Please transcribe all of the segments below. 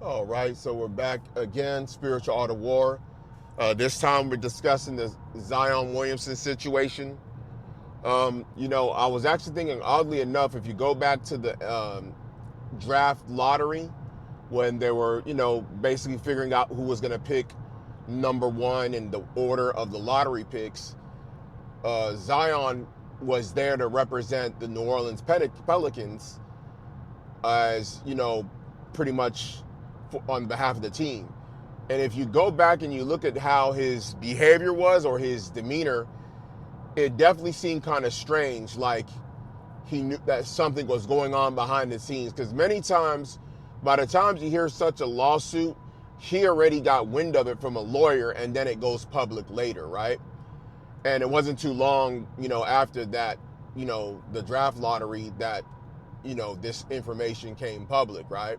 All right, so we're back again, Spiritual Art of War. This time we're discussing the Zion Williamson situation. I was actually thinking, oddly enough, if you go back to the draft lottery, when they were, basically figuring out who was going to pick number one in the order of the lottery picks, Zion was there to represent the New Orleans Pelicans as, pretty much on behalf of the team. And if you go back and you look at how his behavior was or his demeanor, it definitely seemed kind of strange, like he knew that something was going on behind the scenes. Because many times, by the time you hear such a lawsuit, he already got wind of it from a lawyer, and then it goes public later, right? And it wasn't too long, after that, the draft lottery that, this information came public, right?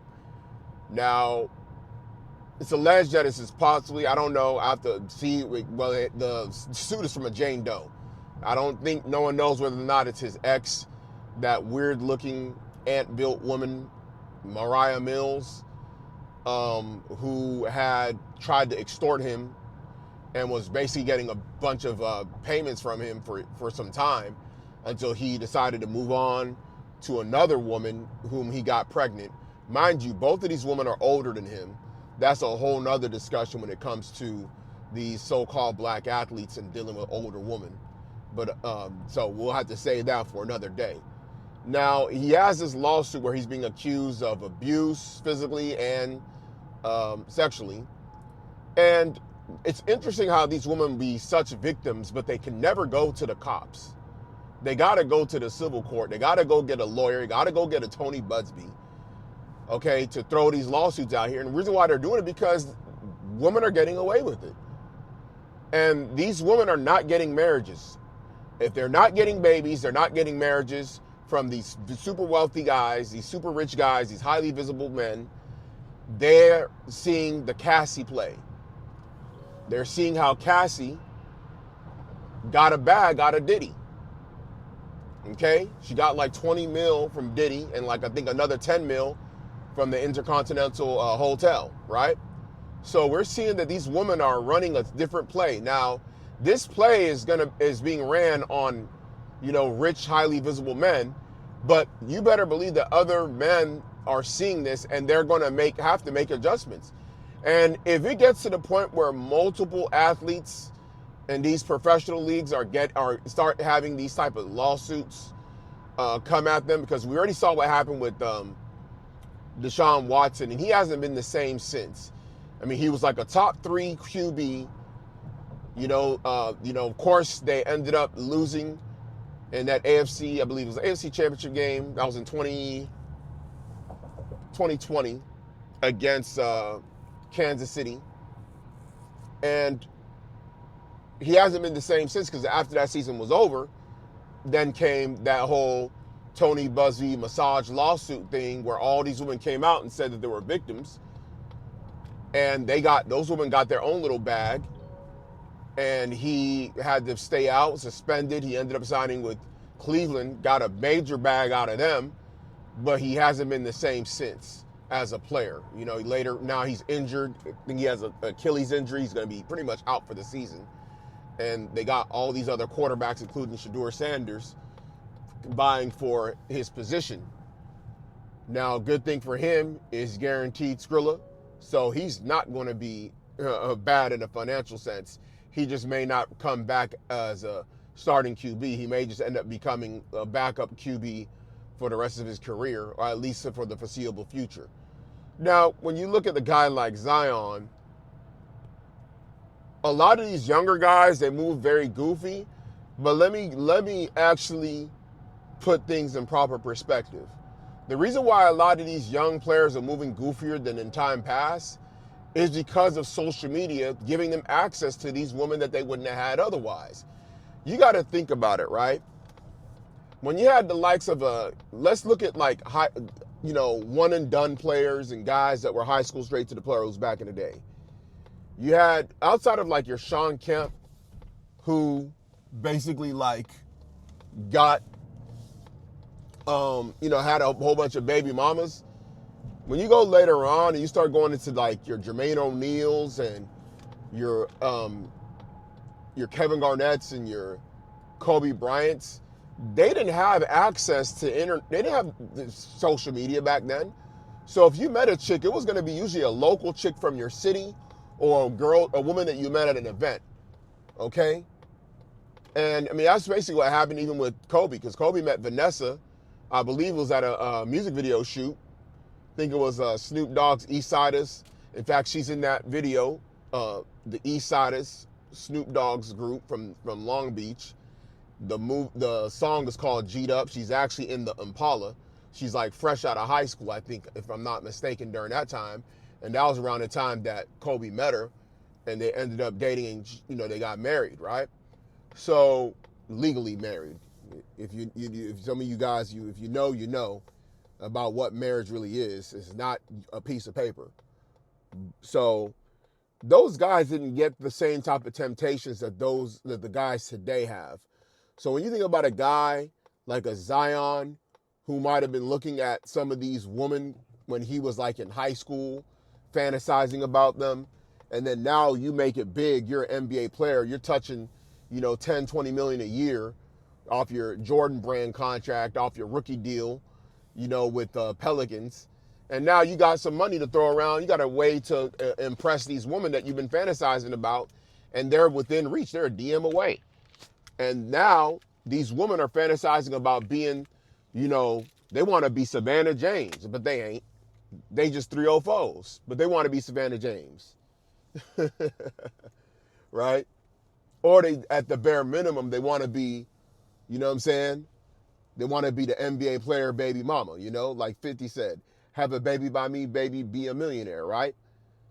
Now, it's alleged that it's possibly, I don't know, I have to see, the suit is from a Jane Doe. I don't think, no one knows whether or not it's his ex, that weird-looking ant-built woman, Moriah Mills, who had tried to extort him and was basically getting a bunch of payments from him for some time until he decided to move on to another woman whom he got pregnant. Mind you, both of these women are older than him. That's a whole nother discussion when it comes to these so-called black athletes and dealing with older women. But so we'll have to save that for another day. Now, he has this lawsuit where he's being accused of abuse physically and sexually. And it's interesting how these women be such victims, but they can never go to the cops. They got to go to the civil court. They got to go get a lawyer. They got to go get a Tony Budsby, okay, to throw these lawsuits out here. And the reason why they're doing it because women are getting away with it. And these women are not getting marriages. If they're not getting babies, they're not getting marriages from these super wealthy guys, these super rich guys, these highly visible men. They're seeing the Cassie play. They're seeing how Cassie got a bag out of Diddy. Okay? She got like 20 mil from Diddy and like I think another 10 mil from the Intercontinental Hotel, right? So we're seeing that these women are running a different play. Now, this play is being ran on, rich, highly visible men, but you better believe that other men are seeing this and they're going to have to make adjustments. And if it gets to the point where multiple athletes in these professional leagues start having these type of lawsuits come at them, because we already saw what happened with Deshaun Watson, and he hasn't been the same since. I mean, he was like a top 3 QB. Of course, they ended up losing in that AFC, I believe it was the AFC Championship game. That was in 2020 against Kansas City. And he hasn't been the same since, because after that season was over, then came that whole Tony Budsby massage lawsuit thing where all these women came out and said that they were victims. And those women got their own little bag. And he had to stay out, suspended. He ended up signing with Cleveland, got a major bag out of them, but he hasn't been the same since as a player. Now he's injured. I think he has an Achilles injury. He's going to be pretty much out for the season. And they got all these other quarterbacks, including Shedeur Sanders, vying for his position. Now, good thing for him is guaranteed Skrilla, so he's not going to be bad in a financial sense. He just may not come back as a starting QB. He may just end up becoming a backup QB for the rest of his career, or at least for the foreseeable future. Now, when you look at the guy like Zion, a lot of these younger guys, they move very goofy, but let me actually put things in proper perspective. The reason why a lot of these young players are moving goofier than in time past is because of social media giving them access to these women that they wouldn't have had otherwise. You got to think about it, right? When you had the likes of let's look at like one and done players and guys that were high school straight to the pros back in the day. You had, outside of like your Sean Kemp, who basically like got, had a whole bunch of baby mamas. when you go later on and you start going into like your Jermaine O'Neals and your Kevin Garnett's and your Kobe Bryant's, they didn't have access to they didn't have social media back then. So if you met a chick, it was going to be usually a local chick from your city or a woman that you met at an event. Okay? And I mean, that's basically what happened even with Kobe, because Kobe met Vanessa, I believe it was at a music video shoot. I think it was Snoop Dogg's East Siders. In fact, she's in that video, the East Siders, Snoop Dogg's group from Long Beach. The song is called G'd Up. She's actually in the Impala. She's like fresh out of high school, I think, if I'm not mistaken, during that time. And that was around the time that Kobe met her, and they ended up dating, and they got married, right? So legally married. If some of you guys, if you know about what marriage really is. It's not a piece of paper. So those guys didn't get the same type of temptations that the guys today have. So when you think about a guy like a Zion, who might have been looking at some of these women when he was like in high school, fantasizing about them, and then now you make it big, you're an NBA player, you're touching, 10, 20 million a year off your Jordan brand contract, off your rookie deal, with Pelicans. And now you got some money to throw around. You got a way to impress these women that you've been fantasizing about, and they're within reach. They're a DM away. And now these women are fantasizing about being, they want to be Savannah James, but they ain't. They just 304s, but they want to be Savannah James. Right? Or they, at the bare minimum, they want to be, you know what I'm saying? They want to be the NBA player baby mama, like 50 said, have a baby by me, baby, be a millionaire, right?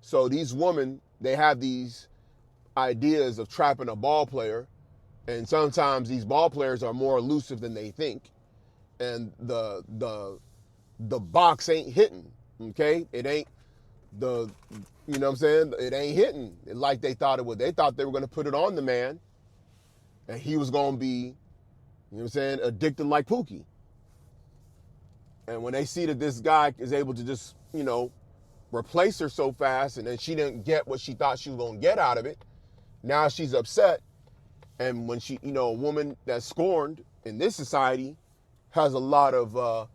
So these women, they have these ideas of trapping a ball player, and sometimes these ball players are more elusive than they think, and the box ain't hitting, okay? It ain't it ain't hitting like they thought it would. They thought they were going to put it on the man, and he was going to be, addicted like Pookie. And when they see that this guy is able to just, replace her so fast, and then she didn't get what she thought she was going to get out of it, now she's upset. And when she, a woman that's scorned in this society has a lot of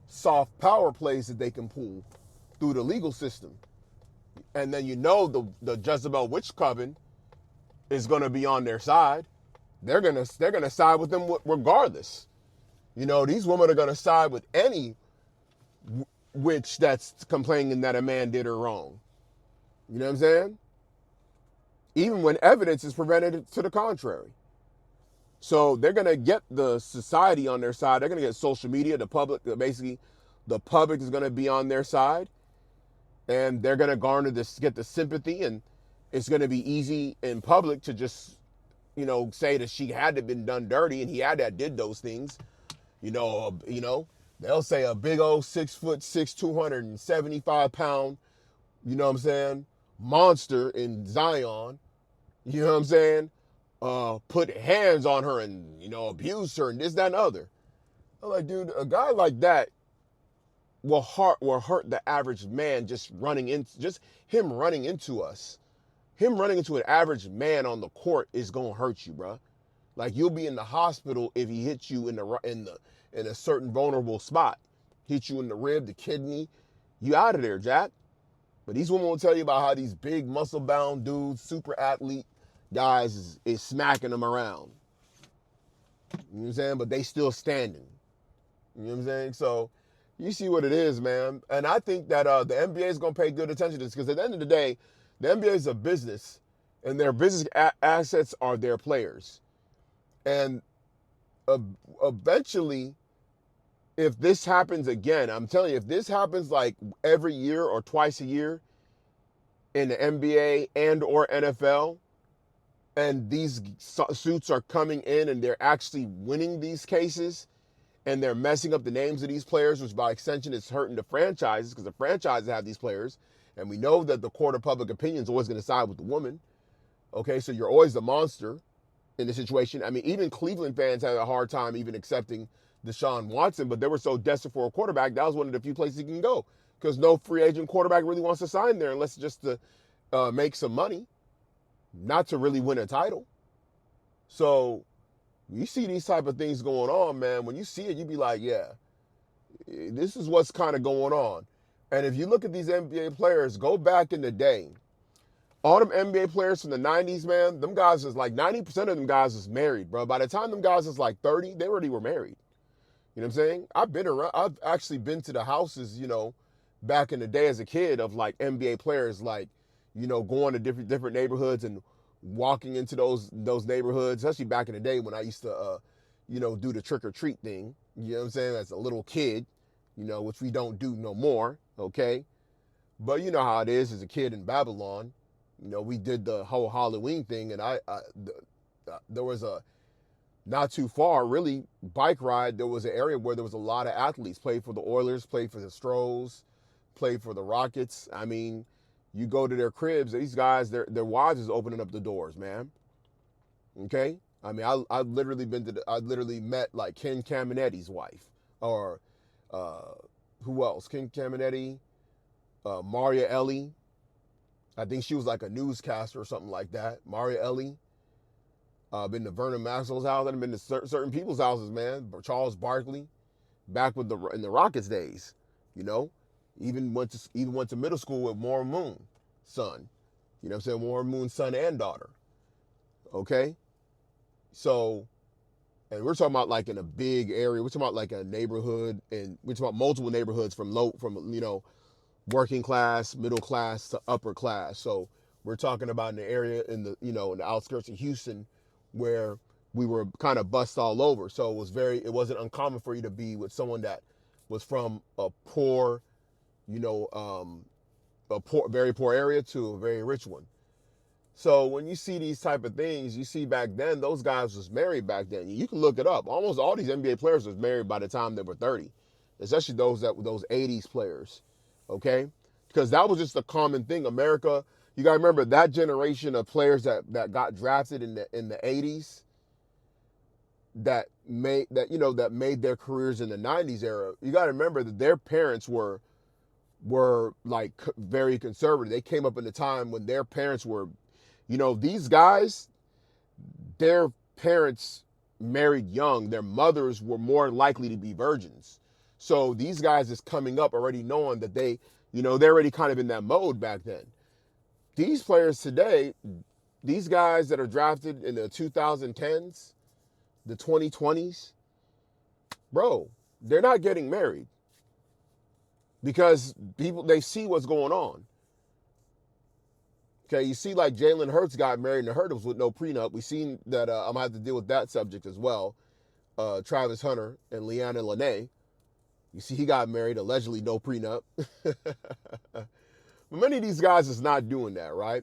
soft power plays that they can pull through the legal system. And then the Jezebel witch coven is going to be on their side. They're gonna side with them regardless. These women are gonna side with any witch that's complaining that a man did her wrong. You know what I'm saying? Even when evidence is presented to the contrary. So they're gonna get the society on their side. They're gonna get social media, the public. Basically, the public is gonna be on their side, and they're gonna get the sympathy, and it's gonna be easy in public to just say that she had to been done dirty and he did those things. They'll say a big old 6'6", 275 pound, monster in Zion, put hands on her and, abuse her and this, that, and other. I'm like, dude, a guy like that will hurt the average man just him running into us. Him running into an average man on the court is gonna hurt you, bro. Like, you'll be in the hospital if he hits you in a certain vulnerable spot. Hit you in the rib, the kidney, you out of there, Jack. But these women will tell you about how these big muscle-bound dudes, super athlete guys is smacking them around. You know what I'm saying? But they still standing. You know what I'm saying? So you see what it is, man. And I think that the NBA is gonna pay good attention to this, because at the end of the day, the NBA is a business, and their business assets are their players. And eventually, if this happens again, I'm telling you, if this happens like every year or twice a year in the NBA and or NFL, and these suits are coming in and they're actually winning these cases, and they're messing up the names of these players, which by extension is hurting the franchises, because the franchises have these players. And we know that the court of public opinion is always going to side with the woman. Okay, so you're always the monster in the situation. I mean, even Cleveland fans have a hard time even accepting Deshaun Watson, but they were so desperate for a quarterback, that was one of the few places he can go because no free agent quarterback really wants to sign there unless it's just to make some money, not to really win a title. So you see these type of things going on, man. When you see it, you be like, yeah, this is what's kind of going on. And if you look at these NBA players, go back in the day, all them NBA players from the 90s, man, them guys is like 90% of them guys is married, bro. By the time them guys was like 30, they already were married. You know what I'm saying? I've been around, I've actually been to the houses, back in the day as a kid of like NBA players, like, going to different neighborhoods and walking into those neighborhoods, especially back in the day when I used to, do the trick or treat thing. You know what I'm saying? As a little kid, which we don't do no more. Okay. But you know how it is as a kid in Babylon. We did the whole Halloween thing, and there was a not too far, really, bike ride. There was an area where there was a lot of athletes, played for the Oilers, played for the Stros, played for the Rockets. I mean, you go to their cribs, these guys, their wives is opening up the doors, man. Okay? I mean, I've literally I literally met like Ken Caminetti's wife, or who else? Ken Caminetti, Maria Ellie. I think she was like a newscaster or something like that. Maria Ellie. Been to Vernon Maxwell's house. I've been to certain people's houses, man. Charles Barkley, back in the Rockets days, Even went to middle school with Warren Moon, son. You know what I'm saying? Warren Moon's son and daughter. Okay? So, and we're talking about like in a big area. We're talking about like a neighborhood, and we're talking about multiple neighborhoods from working class, middle class to upper class. So we're talking about an area in the, in the outskirts of Houston where we were kind of bussed all over. So it wasn't uncommon for you to be with someone that was from a poor, very poor area to a very rich one. So when you see these type of things, you see back then, those guys was married back then. You can look it up. Almost all these NBA players was married by the time they were 30, especially those 80s players. Okay? Because that was just a common thing. America, you got to remember that generation of players that got drafted in the 80s that made their careers in the 90s era. You got to remember that their parents were like very conservative. They came up in a time when their parents were, these guys, their parents married young. Their mothers were more likely to be virgins. So these guys is coming up already knowing that they're already kind of in that mode back then. These players today, these guys that are drafted in the 2010s, the 2020s, bro, they're not getting married because they see what's going on. Okay, you see like Jalen Hurts got married in the Hurdles with no prenup. We seen that I'm going to have to deal with that subject as well. Travis Hunter and Leanna Lene. You see, he got married, allegedly no prenup. But many of these guys is not doing that, right?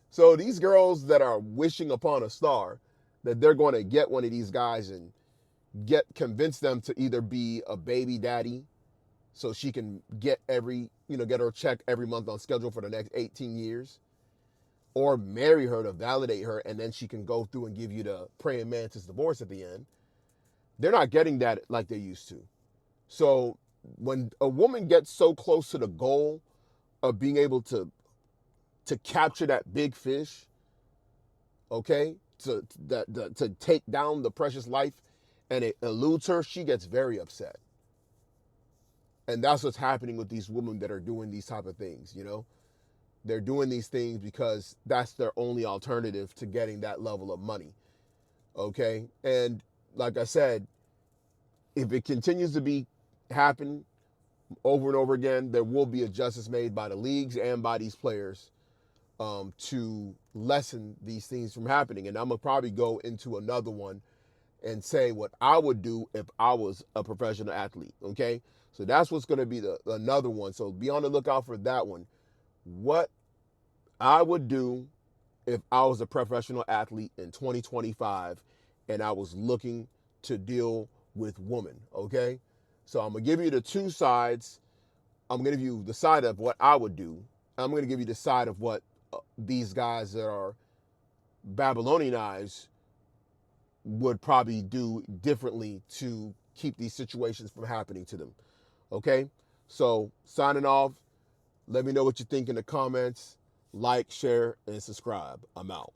So these girls that are wishing upon a star, that they're going to get one of these guys and convince them to either be a baby daddy so she can get her check every month on schedule for the next 18 years, or marry her to validate her, and then she can go through and give you the praying mantis divorce at the end. They're not getting that like they used to. So when a woman gets so close to the goal of being able to capture that big fish, okay, to take down the precious life, and it eludes her, she gets very upset. And that's what's happening with these women that are doing these type of things, They're doing these things because that's their only alternative to getting that level of money, okay? And like I said, if it continues to happen over and over again, there will be adjustments made by the leagues and by these players to lessen these things from happening. And I'm going to probably go into another one and say what I would do if I was a professional athlete, okay? So that's what's going to be another one. So be on the lookout for that one. What I would do if I was a professional athlete in 2025 and I was looking to deal with women, okay? So I'm going to give you the two sides. I'm going to give you the side of what I would do. I'm going to give you the side of what these guys that are Babylonianized would probably do differently to keep these situations from happening to them. Okay? So signing off. Let me know what you think in the comments. Like, share, and subscribe. I'm out.